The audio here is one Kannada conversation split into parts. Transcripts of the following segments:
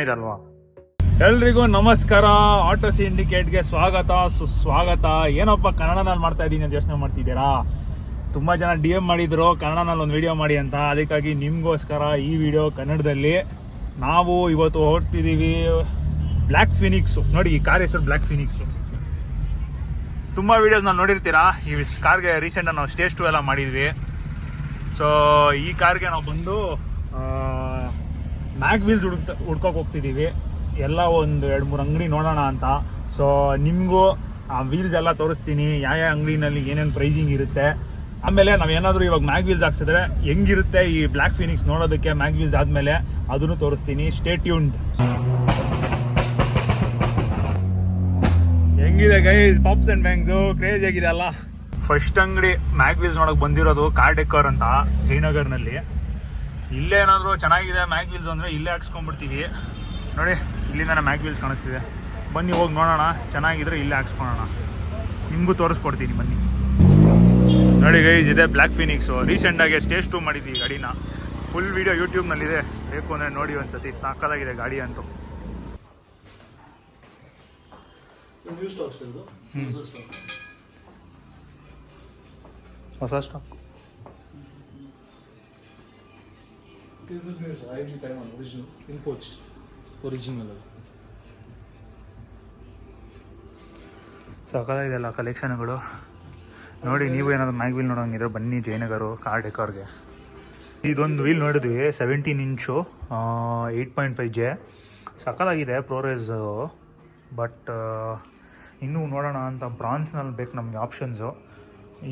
ಚೆನ್ನಾಗಿದಲ್ವಾ? ಎಲ್ರಿಗೂ ನಮಸ್ಕಾರ. ಆಟೋ ಸಿಂಡಿಕೇಟ್ಗೆ ಸ್ವಾಗತ ಸುಸ್ವಾಗತ. ಏನಪ್ಪ ಕನ್ನಡನಲ್ಲಿ ಮಾಡ್ತಾ ಇದ್ದೀನಿ ಅಂತ ಯೋಚನೆ ಮಾಡ್ತಿದ್ದೀರಾ? ತುಂಬ ಜನ DM ಮಾಡಿದ್ರು ಕನ್ನಡನಲ್ಲಿ ಒಂದು ವಿಡಿಯೋ ಮಾಡಿ ಅಂತ. ಅದಕ್ಕಾಗಿ ನಿಮಗೋಸ್ಕರ ಈ ವಿಡಿಯೋ ಕನ್ನಡದಲ್ಲಿ. ನಾವು ಇವತ್ತು ಹೊರಡ್ತಿದ್ದೀವಿ ಬ್ಲ್ಯಾಕ್ ಫಿನಿಕ್ಸು. ನೋಡಿ, ಈ ಕಾರ್ ಹೆಸರು ಬ್ಲ್ಯಾಕ್ ಫಿನಿಕ್ಸು. ತುಂಬ ವೀಡಿಯೋಸ್ ನಾವು ನೋಡಿರ್ತೀರಾ. ಈ ಕಾರ್ಗೆ ರೀಸೆಂಟಾಗಿ ನಾವು ಸ್ಟೇಜ್ 2 ಎಲ್ಲ ಮಾಡಿದ್ವಿ. ಸೊ ಈ ಕಾರ್ಗೆ ನಾವು ಬಂದು ಮ್ಯಾಗ್ ವೀಲ್ಸ್ ಹುಡ್ಕೋಕೆ ಹೋಗ್ತಿದ್ದೀವಿ. ಎಲ್ಲ ಒಂದು 2-3 ಅಂಗಡಿ ನೋಡೋಣ ಅಂತ. ಸೊ ನಿಮಗೂ ಆ ವೀಲ್ಸ್ ಎಲ್ಲ ತೋರಿಸ್ತೀನಿ, ಯಾವ ಅಂಗಡಿನಲ್ಲಿ ಏನೇನು ಪ್ರೈಸಿಂಗ್ ಇರುತ್ತೆ. ಆಮೇಲೆ ನಾವೇನಾದರೂ ಇವಾಗ ಮ್ಯಾಗ್ ವೀಲ್ಸ್ ಹಾಕ್ಸಿದ್ರೆ ಹೆಂಗಿರುತ್ತೆ ಈ ಬ್ಲ್ಯಾಕ್ ಫಿನಿಕ್ಸ್ ನೋಡೋದಕ್ಕೆ. ಮ್ಯಾಗ್ ವೀಲ್ಸ್ ಆದಮೇಲೆ ಅದನ್ನು ತೋರಿಸ್ತೀನಿ. Stay tuned. ಹೆಂಗಿದೆ ಗೈಸ್, ಪಾಪ್ಸ್ ಆ್ಯಂಡ್ ಬ್ಯಾಂಗ್ಸು ಕ್ರೇಜ್ ಆಗಿದೆ ಅಲ್ಲ. ಫಸ್ಟ್ ಅಂಗಡಿ ಮ್ಯಾಗ್ ವೀಲ್ಸ್ ನೋಡೋಕೆ ಬಂದಿರೋದು ಕಾರ್ ಡೆಕೋರ್ ಅಂತ, ಜಯನಗರ್ನಲ್ಲಿ. ಇಲ್ಲೇ ಏನಾದರೂ ಚೆನ್ನಾಗಿದೆ ಮ್ಯಾಗ್ ವೀಲ್ಸ್ ಅಂದರೆ ಇಲ್ಲೇ ಹಾಕ್ಸ್ಕೊಂಡ್ಬಿಡ್ತೀವಿ. ನೋಡಿ, ಇಲ್ಲಿಂದ ಮ್ಯಾಗ್ ವೀಲ್ಸ್ ಕಾಣಿಸ್ತಿದೆ. ಬನ್ನಿ ಹೋಗಿ ನೋಡೋಣ, ಚೆನ್ನಾಗಿದ್ರೆ ಇಲ್ಲೇ ಹಾಕ್ಸ್ಕೊಳ್ಳೋಣ. ನಿಮಗೂ ತೋರಿಸ್ಕೊಡ್ತೀನಿ ಬನ್ನಿ. ನೋಡಿ ಗೈಸ್, ಇದೆ ಬ್ಲ್ಯಾಕ್ ಫಿನಿಕ್ಸು. ರೀಸೆಂಟಾಗಿ ಸ್ಟೇಜ್ 2 ಮಾಡಿದ್ದೀವಿ ಗಾಡಿನ. ಫುಲ್ ವೀಡಿಯೋ ಯೂಟ್ಯೂಬ್ನಲ್ಲಿದೆ, ಬೇಕು ಅಂದರೆ ನೋಡಿ ಒಂದ್ಸತಿ. ಸಾಕಾಗಿದೆ ಗಾಡಿ ಅಂತೂ. ಹೊಸ ಸ್ಟಾಕ್. ಸಾಕಾಗಿದೆಲ್ಲ ಕಲೆಕ್ಷನ್ಗಳು. ನೋಡಿ, ನೀವು ಏನಾದರೂ ಮ್ಯಾಗ್ ವೀಲ್ ನೋಡೋಂಗಿದ್ರೆ ಬನ್ನಿ ಜಯನಗರು ಕಾರ್ ಡೆಕೋರ್ಗೆ. ಇದೊಂದು ವೀಲ್ ನೋಡಿದ್ವಿ, 17 ಇಂಚು 8.5J. ಸಕ್ಕತ್ತಾಗಿದೆ ಪ್ರೋರೇಸು. ಬಟ್ ಇನ್ನೂ ನೋಡೋಣ ಅಂತ. ಬ್ರಾನ್ಸ್ನಲ್ಲಿ ಬೇಕು ನಮಗೆ ಆಪ್ಷನ್ಸು.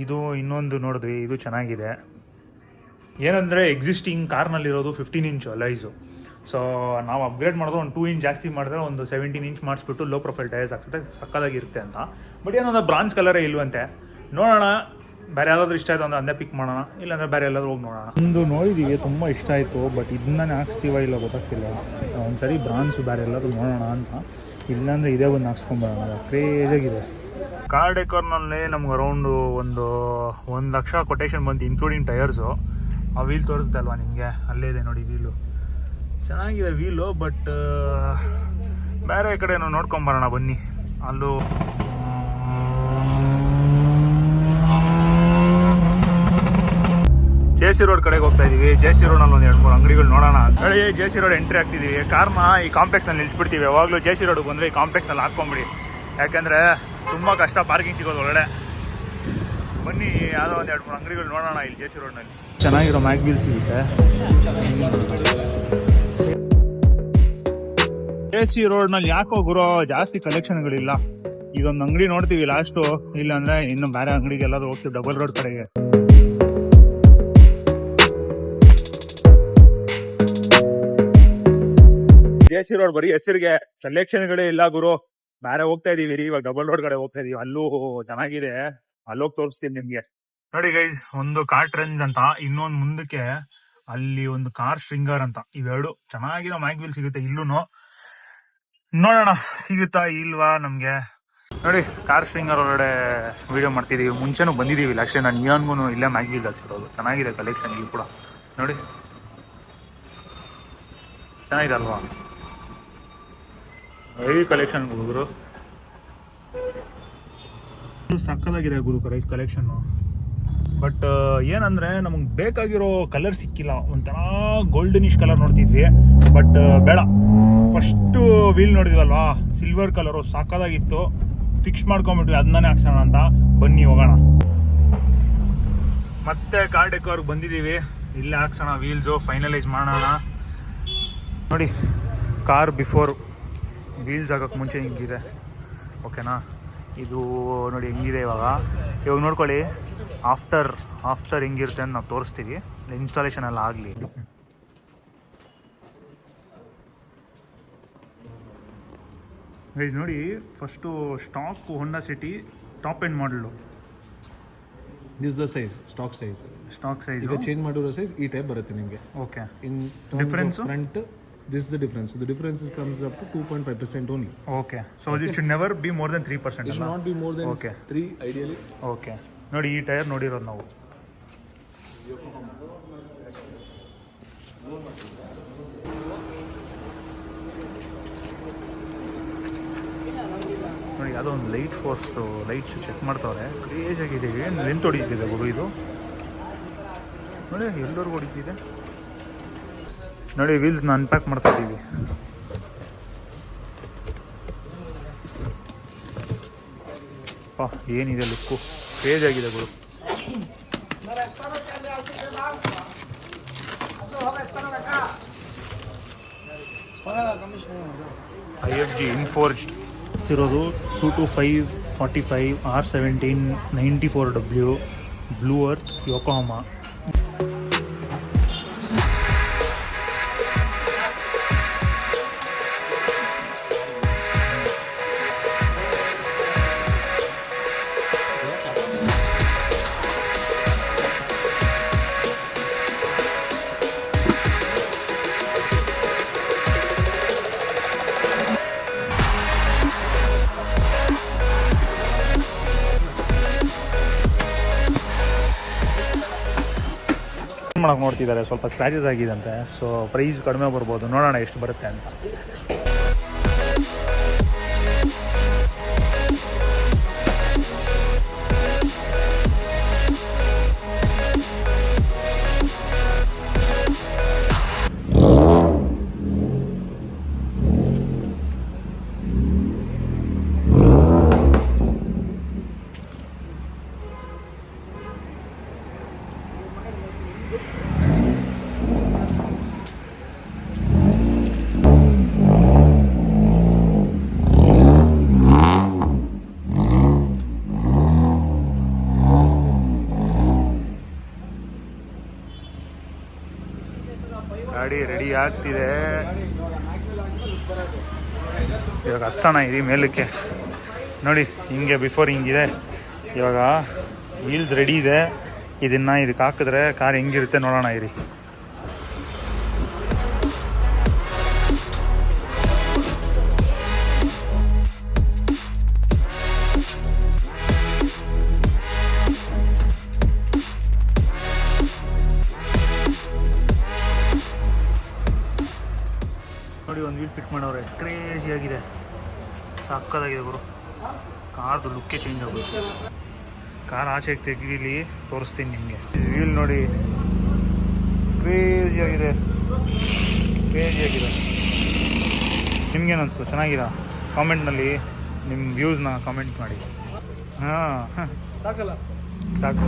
ಇದು ಇನ್ನೊಂದು ನೋಡಿದ್ವಿ, ಇದು ಚೆನ್ನಾಗಿದೆ. ಏನಂದರೆ ಎಕ್ಸಿಸ್ಟಿಂಗ್ ಕಾರ್ನಲ್ಲಿರೋದು 15 ಇಂಚು ಅಲೈಸು. ಸೊ ನಾವು ಅಪ್ಗ್ರೇಡ್ ಮಾಡಿದ್ರೆ ಒಂದು 2 ಇಂಚ್ ಜಾಸ್ತಿ ಮಾಡಿದ್ರೆ ಒಂದು 17 ಇಂಚ್ ಮಾಡಿಸ್ಬಿಟ್ಟು ಲೋ ಪ್ರೊಫೈಲ್ ಟೈರ್ಸ್ ಹಾಕ್ಸುತ್ತೆ, ಸಕ್ಕದಾಗಿರುತ್ತೆ ಅಂತ. ಬಟ್ ಏನಂದ್ರೆ ಬ್ರಾಂಚ್ ಕಲರೇ ಇಲ್ವಂತೆ. ನೋಡೋಣ, ಬೇರೆ ಯಾವುದಾದ್ರೂ ಇಷ್ಟ ಆಯಿತು ಅಂದರೆ ಅದೇ ಪಿಕ್ ಮಾಡೋಣ, ಇಲ್ಲಾಂದರೆ ಬೇರೆ ಎಲ್ಲಾದ್ರೂ ಹೋಗಿ ನೋಡೋಣ. ಒಂದು ನೋಡಿದ್ದೀವಿ, ತುಂಬ ಇಷ್ಟ ಆಯಿತು. ಬಟ್ ಇದನ್ನೇ ಹಾಕ್ಸ್ತೀವ ಇಲ್ಲ ಗೊತ್ತಾಗ್ತಿಲ್ಲ. ಒಂದು ಸರಿ ಬ್ರಾಂಚು ಬೇರೆ ಎಲ್ಲಾದ್ರೂ ನೋಡೋಣ ಅಂತ. ಇಲ್ಲಾಂದರೆ ಇದೇ ಒಂದು ಹಾಕ್ಸ್ಕೊಂಬರೋಣ. ಕ್ರೇಜಾಗಿದೆ. ಕಾರ್ ಡೆಕೋರ್ನಲ್ಲಿ ನಮ್ಗೆ ಅರೌಂಡು ಒಂದು 1 ಲಕ್ಷ ಕೊಟೇಶನ್ ಬಂತು, ಇನ್ಕ್ಲೂಡಿಂಗ್ ಟೈರ್ಸು. ಆ ವೀಲ್ ತೋರಿಸ್ದೆ ಅಲ್ವಾ ನಿಮಗೆ, ಅಲ್ಲೇ ಇದೆ ನೋಡಿ ವೀಲು. ಚೆನ್ನಾಗಿದೆ ವೀಲು. ಬಟ್ ಬೇರೆ ಕಡೆ ನೋಡ್ಕೊಂಬರೋಣ ಬನ್ನಿ. ಅಲ್ಲೂ JC ರೋಡ್ ಕಡೆಗೆ ಹೋಗ್ತಾ ಇದೀವಿ. JC ರೋಡ್ನಲ್ಲಿ ಒಂದು 2-3 ಅಂಗಡಿಗಳು ನೋಡೋಣ. ಹೇಳಿ, JC ರೋಡ್ ಎಂಟ್ರಿ ಆಗ್ತಿದ್ದೀವಿ. ಕಾರ್ನ ಈ ಕಾಂಪ್ಲೆಕ್ಸ್ನಲ್ಲಿ ನಿಲ್ಲಿಸ್ಬಿಡ್ತೀವಿ. ಯಾವಾಗಲೂ JC ರೋಡ್ಗೆ ಬಂದರೆ ಈ ಕಾಂಪ್ಲೆಕ್ಸ್ನಲ್ಲಿ ಹಾಕ್ಕೊಂಬಿಡಿ, ಯಾಕೆಂದರೆ ತುಂಬ ಕಷ್ಟ ಪಾರ್ಕಿಂಗ್ ಸಿಗೋದು ಒಳಗಡೆ. ಬನ್ನಿ, ಯಾವುದೋ ಒಂದು 2-3 ಅಂಗಡಿಗಳು ನೋಡೋಣ ಇಲ್ಲಿ JC ರೋಡ್ನಲ್ಲಿ. ಚೆನ್ನಾಗಿರೋ ಮ್ಯಾಗ್ ವೀಲ್ ಸಿಗುತ್ತೆ. JC ರೋಡ್ನಲ್ಲಿ ಯಾಕೋ ಗುರು ಜಾಸ್ತಿ ಕಲೆಕ್ಷನ್ಗಳಿಲ್ಲ. ಇದೊಂದು ಅಂಗಡಿ ನೋಡ್ತೀವಿ ಲಾಸ್ಟು, ಇಲ್ಲಾಂದರೆ ಇನ್ನು ಬೇರೆ ಅಂಗಡಿಗೆ ಎಲ್ಲಾದ್ರೂ ಹೋಗ್ತೀವಿ ಡಬಲ್ ರೋಡ್ ಕಡೆಗೆ. JC ರೋಡ್ ಬರೀ ಹೆಸರಿಗೆ, ಕಲೆಕ್ಷನ್ಗಳೇ ಇಲ್ಲ ಗುರು. ಬೇರೆ ಹೋಗ್ತಾ ಇದೀವಿ ರೀ, ಇವಾಗ ಡಬಲ್ ರೋಡ್ ಕಡೆ ಹೋಗ್ತಾ ಇದೀವಿ. ಅಲ್ಲೂ ಚೆನ್ನಾಗಿದೆ, ಅಲ್ಲೋಗಿ ತೋರಿಸ್ತೀನಿ ನಿಮ್ಗೆ. ನೋಡಿ ಗೈಸ್, ಒಂದು ಕಾರ್ ಟ್ರೆಂಡ್ಸ್ ಅಂತ, ಇನ್ನೊಂದು ಮುಂದಕ್ಕೆ ಅಲ್ಲಿ ಒಂದು ಕಾರ್ ಸ್ಟ್ರಿಂಗರ್ ಅಂತ. ಇವೆರಡು ಚೆನ್ನಾಗಿರೋ ಮ್ಯಾಗ್ ವೀಲ್ ಸಿಗುತ್ತೆ. ಇಲ್ಲೂ ನೋಡೋಣ ಸಿಗುತ್ತಾ ಇಲ್ವಾ ನಮ್ಗೆ. ನೋಡಿ, ಕಾರ್ ಸ್ಟ್ರಿಂಗರ್ ಒಳಗಡೆ ವಿಡಿಯೋ ಮಾಡ್ತಿದೀವಿ. ಮುಂಚೆನೂ ಬಂದಿದ್ದೀವಿ. ಅಷ್ಟೇ ನಾನು ನಿಯಾನ್ಗೂ ಇಲ್ಲೇ ಮ್ಯಾಗ್ ವೀಲ್ ಹಾಕ್ಸಿರೋದು. ಚೆನ್ನಾಗಿದೆ ಕಲೆಕ್ಷನ್ ಇಲ್ಲಿ ಕೂಡ. ನೋಡಿ, ಚೆನ್ನಾಗಿದೆ ಅಲ್ವಾ? ಹೆವಿ ಕಲೆಕ್ಷನ್ ಗುರು, ಸಕ್ಕದಾಗಿದೆ ಗುರು ಕಲೆಕ್ಷನ್ನು. ಬಟ್ ಏನಂದರೆ ನಮಗೆ ಬೇಕಾಗಿರೋ ಕಲರ್ ಸಿಕ್ಕಿಲ್ಲ. ಒಂಥರ ಗೋಲ್ಡನಿಶ್ ಕಲರ್ ನೋಡ್ತಿದ್ವಿ, ಬಟ್ ಬೇಡ. ಫಸ್ಟು ವೀಲ್ ನೋಡಿದ್ವಲ್ವಾ, ಸಿಲ್ವರ್ ಕಲರು ಸಾಕಾಗಿತ್ತು. ಫಿಕ್ಸ್ ಮಾಡ್ಕೊಂಬಿಟ್ವಿ, ಅದನ್ನೇ ಹಾಕ್ಸೋಣ ಅಂತ. ಬನ್ನಿ ಹೋಗೋಣ. ಮತ್ತೆ ಕಾರ್ ಡೆಕೋರ್ಗೆ ಬಂದಿದ್ದೀವಿ, ಇಲ್ಲೇ ಹಾಕ್ಸೋಣ ವೀಲ್ಸು, ಫೈನಲೈಸ್ ಮಾಡೋಣ. ನೋಡಿ, ಕಾರ್ ಬಿಫೋರ್ ವೀಲ್ಸ್ ಹಾಕೋಕ್ಕೆ ಮುಂಚೆ ಹಿಂಗಿದೆ, ಓಕೆನಾ? ಇದು ನೋಡಿ ಹೆಂಗಿದೆ ಇವಾಗ ನೋಡ್ಕೊಳ್ಳಿ. ಆಫ್ಟರ್ ಹೆಂಗಿರುತ್ತೆ ಅಂತ ನಾವು ತೋರಿಸ್ತೀವಿ, ಇನ್ಸ್ಟಾಲೇಷನ್ ಎಲ್ಲ ಆಗಲಿ. ಗೈಸ್ ನೋಡಿ, first stock Honda City top end ಮಾಡಲು. This the size, stock size ಈಗ ಚೇಂಜ್ ಮಾಡಿರೋ ಸೈಜ್ ಈ ಟೈಪ್ ಬರುತ್ತೆ ನಿಮಗೆ. Okay, in difference front, this is the difference. The difference comes up to 2.5% only. Okay, so it should never be more than 3%. It should not be more than 3 ideally. Okay, ನೋಡಿ ಈ ಟೈರ್ ನೋಡಿರೋದು ನಾವು. ನೋಡಿ ಯಾವುದೋ ಒಂದು ಲೈಟ್ ಫೋರ್ಸ್ದು ಲೈಟ್ಸ್ ಚೆಕ್ ಮಾಡ್ತಾವ್ರೆ. ಕ್ರೇಜಾಗಿದೆ. ಏನು ಲೆಂತ್ ಹೊಡಿತಿದೆ ಗುರು ಇದು. ನೋಡಿ ಎಲ್ಲರಿಗೂ ಹೊಡಿತಿದೆ. ನೋಡಿ ವೀಲ್ಸ್ನ ಅನ್ಪ್ಯಾಕ್ ಮಾಡ್ತಾ ಇದ್ದೀವಿ. ಏನಿದೆ ಲುಕ್ಕು, ಕ್ರೇಜಾಗಿದೆ ಗುರು. IFG ಇನ್ಫೋರ್ಜ್ಡ್ ಇರೋದು 225/45 R17 94W ಬ್ಲೂ ಅರ್ತ್ ಯೋಕೋಹಾಮಾ. ಮಾಡಕ್ಕೆ ನೋಡ್ತಿದ್ದಾರೆ, ಸ್ವಲ್ಪ ಸ್ಕ್ರ್ಯಾಚಸ್ ಆಗಿದಂತೆ. ಸೊ ಪ್ರೈಸ್ ಕಡಿಮೆ ಬರ್ಬೋದು, ನೋಡೋಣ ಎಷ್ಟು ಬರುತ್ತೆ ಅಂತ. ಗಾಡಿ ರೆಡಿ ಆಗ್ತಿದೆ. ಇವಾಗ ಹತ್ಸೋಣ ಇರಿ ಮೇಲಕ್ಕೆ. ನೋಡಿ ಹಿಂಗೆ ಬಿಫೋರ್ ಹಿಂಗಿದೆ. ಇವಾಗ ವೀಲ್ಸ್ ರೆಡಿ ಇದೆ. ಇದನ್ನು ಇದಕ್ಕೆ ಹಾಕಿದ್ರೆ ಕಾರ್ ಹೆಂಗಿರುತ್ತೆ ನೋಡೋಣ ಇರಿ. ನೋಡಿ ಒಂದು ವೀಲ್ ಫಿಟ್ ಮಾಡವ್ರೆ, ಕ್ರೇಜಿಯಾಗಿದೆ, ಸಕ್ಕತ್ತಾಗಿದೆ ಗುರು. ಕಾರ್ದು ಲುಕ್ಕೇ ಚೇಂಜ್ ಆಗುತ್ತೆ. ಕಾರ್ ಆಚೆಗೆ ತೆಗೀಲಿ ತೋರಿಸ್ತೀನಿ ನಿಮಗೆ. ವೀಲ್ ನೋಡಿ ಕ್ರೇಜಿಯಾಗಿದೆ. ನಿಮ್ಗೇನು ಅನಿಸ್ತು? ಚೆನ್ನಾಗಿಲ್ಲ? ಕಾಮೆಂಟ್ನಲ್ಲಿ ನಿಮ್ಮ ವ್ಯೂಸ್ನ ಕಾಮೆಂಟ್ ಮಾಡಿ. ಹಾಂ ಸಾಕಲ್ಲ? ಸಾಕು.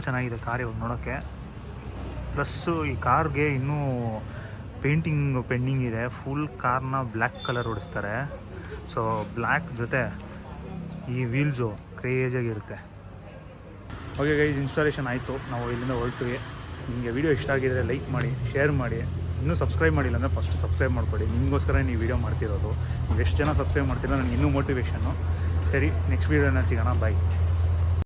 ಚೆನ್ನಾಗಿದೆ ಕಾರ್ ಇವಾಗ ನೋಡೋಕ್ಕೆ. ಪ್ಲಸ್ಸು ಈ ಕಾರ್ಗೆ ಇನ್ನೂ ಪೇಂಟಿಂಗ್ ಪೆಂಡಿಂಗ್ ಇದೆ. ಫುಲ್ ಕಾರ್ನ ಬ್ಲ್ಯಾಕ್ ಕಲರ್ ಹೊಡಿಸ್ತಾರೆ. ಸೊ ಬ್ಲ್ಯಾಕ್ ಜೊತೆ ಈ ವೀಲ್ಸು ಕ್ರೇಜಾಗಿರುತ್ತೆ. ಓಕೆ ಗೈಸ್, ಇನ್ಸ್ಟಾಲೇಷನ್ ಆಯಿತು. ನಾವು ಇಲ್ಲಿಂದ ಹೊರಟ್ವಿ. ನಿಮಗೆ ವಿಡಿಯೋ ಇಷ್ಟ ಆಗಿದರೆ ಲೈಕ್ ಮಾಡಿ, ಶೇರ್ ಮಾಡಿ. ಇನ್ನೂ ಸಬ್ಸ್ಕ್ರೈಬ್ ಮಾಡಿಲ್ಲ ಅಂದರೆ ಫಸ್ಟ್ ಸಬ್ಸ್ಕ್ರೈಬ್ ಮಾಡ್ಕೊಳ್ಳಿ. ನಿಮಗೋಸ್ಕರ ನೀವು ವೀಡಿಯೋ ಮಾಡ್ತಿರೋದು. ನೀವು ಎಷ್ಟು ಜನ ಸಬ್ಸ್ಕ್ರೈಬ್ ಮಾಡ್ತೀರೋ ನನಗೆ ಇನ್ನೂ ಮೋಟಿವೇಶನ್ನು. ಸರಿ, ನೆಕ್ಸ್ಟ್ ವೀಡಿಯೋನಲ್ಲಿ ಸಿಗೋಣ. ಬಾಯ್.